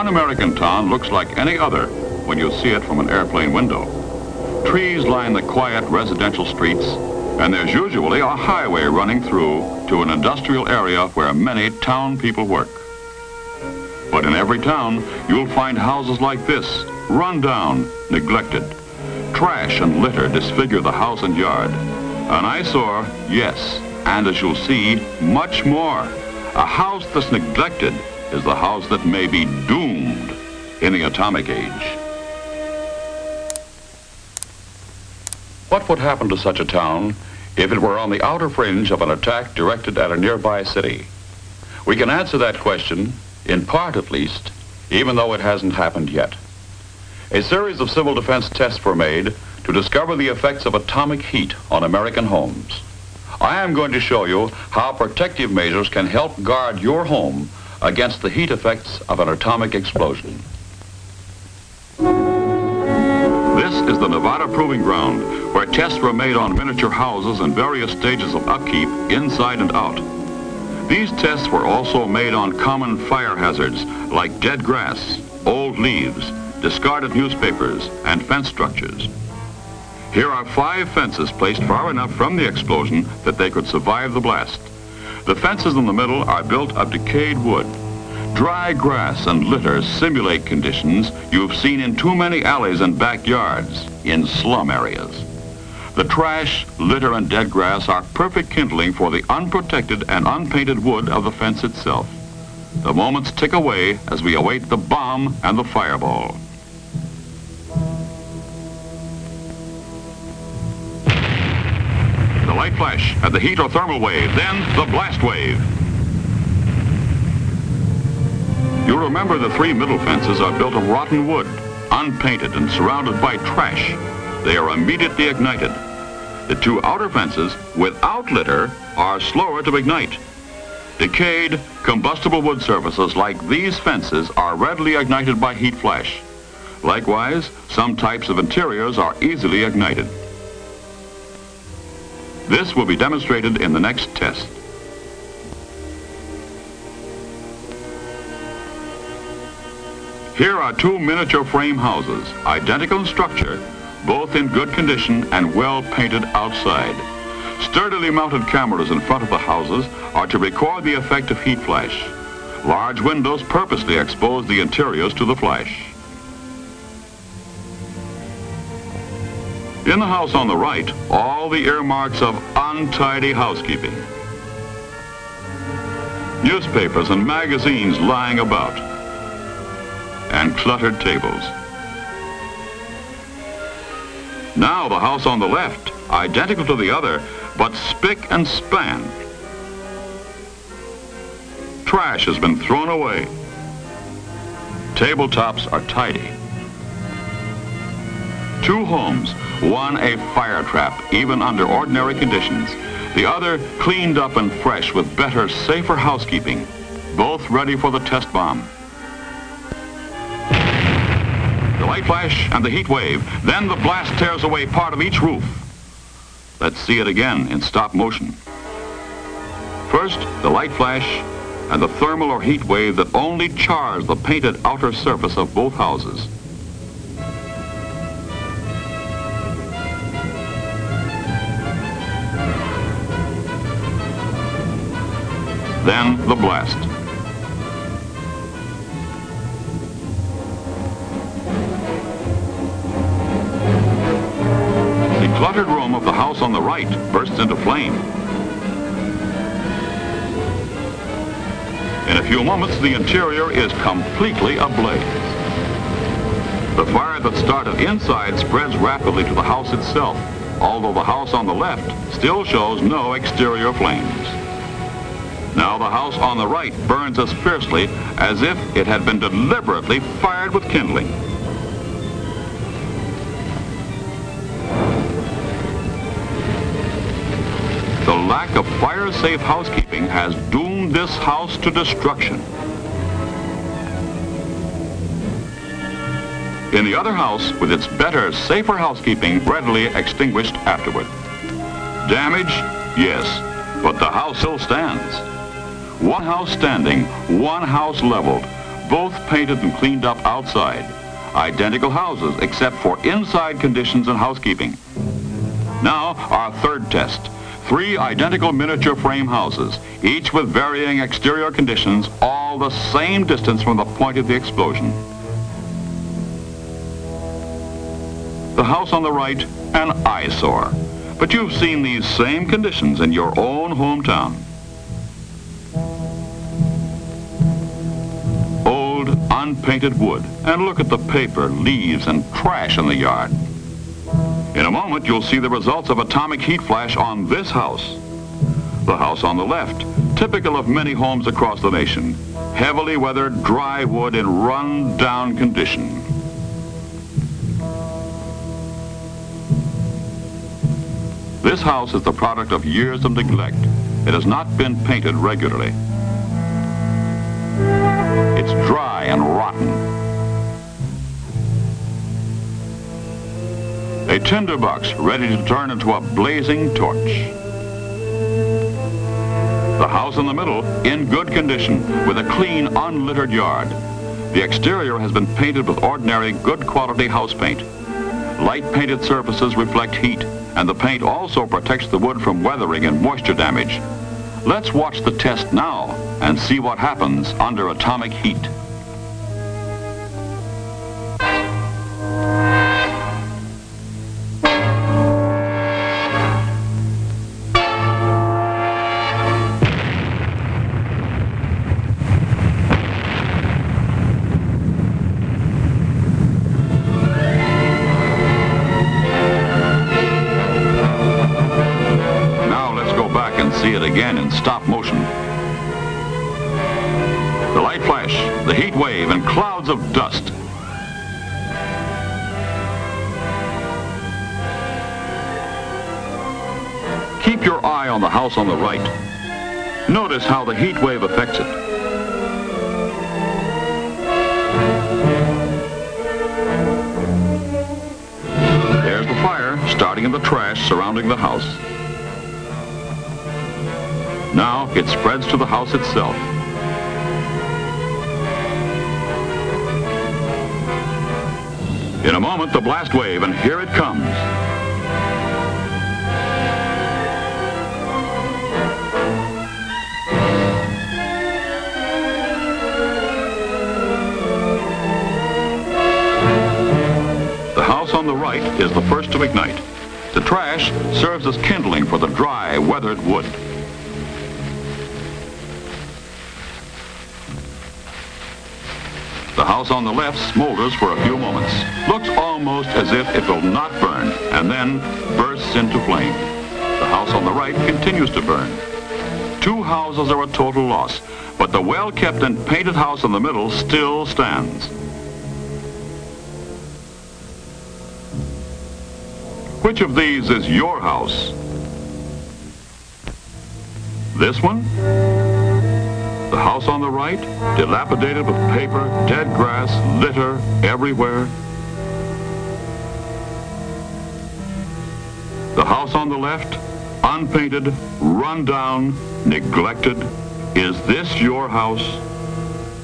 One American town looks like any other when you see it from an airplane window. Trees line the quiet residential streets, and there's usually a highway running through to an industrial area where many town people work. But in every town, you'll find houses like this, run down, neglected. Trash and litter disfigure the house and yard. An eyesore, yes, and as you'll see, much more. A house that's neglected is the house that may be doomed in the atomic age. What would happen to such a town if it were on the outer fringe of an attack directed at a nearby city? We can answer that question, in part at least, even though it hasn't happened yet. A series of civil defense tests were made to discover the effects of atomic heat on American homes. I am going to show you how protective measures can help guard your home against the heat effects of an atomic explosion. This is the Nevada Proving Ground, where tests were made on miniature houses in various stages of upkeep, inside and out. These tests were also made on common fire hazards like dead grass, old leaves, discarded newspapers, and fence structures. Here are 5 fences placed far enough from the explosion that they could survive the blast. The fences in the middle are built of decayed wood. Dry grass and litter simulate conditions you've seen in too many alleys and backyards in slum areas. The trash, litter, and dead grass are perfect kindling for the unprotected and unpainted wood of the fence itself. The moments tick away as we await the bomb and the fireball. The light flash and the heat or thermal wave, then the blast wave. You'll remember the 3 middle fences are built of rotten wood, unpainted and surrounded by trash. They are immediately ignited. The 2 outer fences, without litter, are slower to ignite. Decayed, combustible wood surfaces like these fences are readily ignited by heat flash. Likewise, some types of interiors are easily ignited. This will be demonstrated in the next test. Here are 2 miniature frame houses, identical in structure, both in good condition and well painted outside. Sturdily mounted cameras in front of the houses are to record the effect of heat flash. Large windows purposely expose the interiors to the flash. In the house on the right, all the earmarks of untidy housekeeping. Newspapers and magazines lying about, and cluttered tables. Now the house on the left, identical to the other, but spick and span. Trash has been thrown away. Tabletops are tidy. 2 homes, one a fire trap, even under ordinary conditions. The other cleaned up and fresh with better, safer housekeeping. Both ready for the test bomb. The light flash and the heat wave, then the blast tears away part of each roof. Let's see it again in stop motion. First, the light flash and the thermal or heat wave that only chars the painted outer surface of both houses. Then the blast. The cluttered room of the house on the right bursts into flame. In a few moments, the interior is completely ablaze. The fire that started inside spreads rapidly to the house itself, although the house on the left still shows no exterior flames. Now the house on the right burns as fiercely as if it had been deliberately fired with kindling. The lack of fire-safe housekeeping has doomed this house to destruction. In the other house, with its better, safer housekeeping readily extinguished afterward. Damage? Yes, but the house still stands. One house standing, one house leveled, both painted and cleaned up outside. Identical houses except for inside conditions and housekeeping. Now, our third test. 3 identical miniature frame houses, each with varying exterior conditions, all the same distance from the point of the explosion. The house on the right, an eyesore. But you've seen these same conditions in your own hometown. Old, unpainted wood, and look at the paper, leaves, and trash in the yard. In a moment, you'll see the results of atomic heat flash on this house. The house on the left, typical of many homes across the nation. Heavily weathered, dry wood in run-down condition. This house is the product of years of neglect. It has not been painted regularly. It's dry and rotten. A tinderbox ready to turn into a blazing torch. The house in the middle, in good condition, with a clean, unlittered yard. The exterior has been painted with ordinary, good quality house paint. Light painted surfaces reflect heat, and the paint also protects the wood from weathering and moisture damage. Let's watch the test now and see what happens under atomic heat. See it again in stop motion. The light flash, the heat wave, and clouds of dust. Keep your eye on the house on the right. Notice how the heat wave affects it. There's the fire starting in the trash surrounding the house. Now it spreads to the house itself. In a moment, the blast wave, and here it comes. The house on the right is the first to ignite. The trash serves as kindling for the dry, weathered wood. The house on the left smolders for a few moments, looks almost as if it will not burn, and then bursts into flame. The house on the right continues to burn. 2 houses are a total loss, but the well-kept and painted house in the middle still stands. Which of these is your house? This one? The house on the right, dilapidated with paper, dead grass, litter everywhere. The house on the left, unpainted, run down, neglected. Is this your house?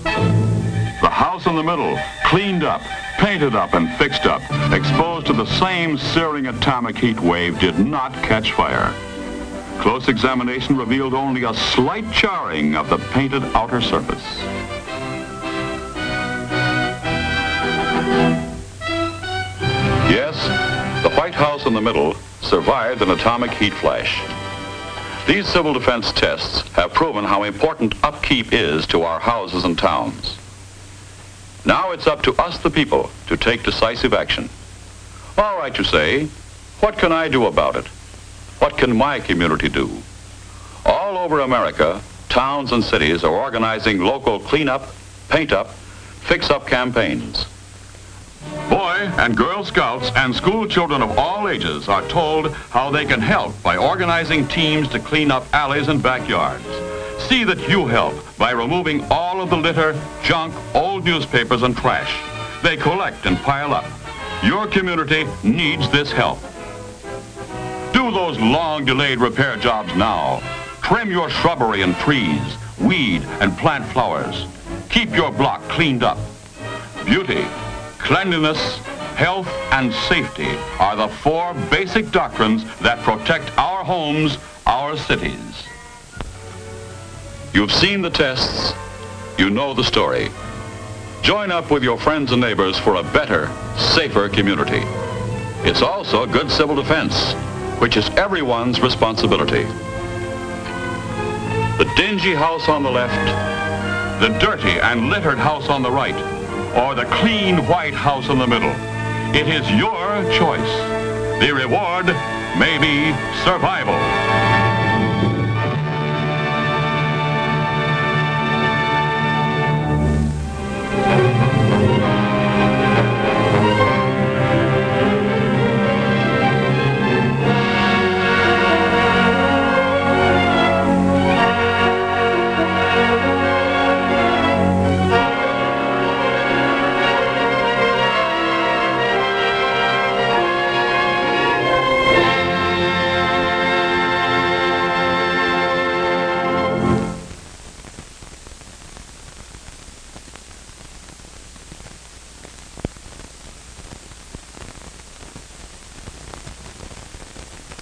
The house in the middle, cleaned up, painted up, and fixed up, exposed to the same searing atomic heat wave, did not catch fire. Close examination revealed only a slight charring of the painted outer surface. Yes, the White House in the middle survived an atomic heat flash. These civil defense tests have proven how important upkeep is to our houses and towns. Now it's up to us, the people, to take decisive action. All right, you say, what can I do about it? What can my community do? All over America, towns and cities are organizing local cleanup, paint up, fix up campaigns. Boy and Girl Scouts and school children of all ages are told how they can help by organizing teams to clean up alleys and backyards. See that you help by removing all of the litter, junk, old newspapers, and trash. They collect and pile up. Your community needs this help. Do those long-delayed repair jobs now. Trim your shrubbery and trees, weed and plant flowers. Keep your block cleaned up. Beauty, cleanliness, health, and safety are the 4 basic doctrines that protect our homes, our cities. You've seen the tests. You know the story. Join up with your friends and neighbors for a better, safer community. It's also good civil defense, which is everyone's responsibility. The dingy house on the left, the dirty and littered house on the right, or the clean white house in the middle. It is your choice. The reward may be survival.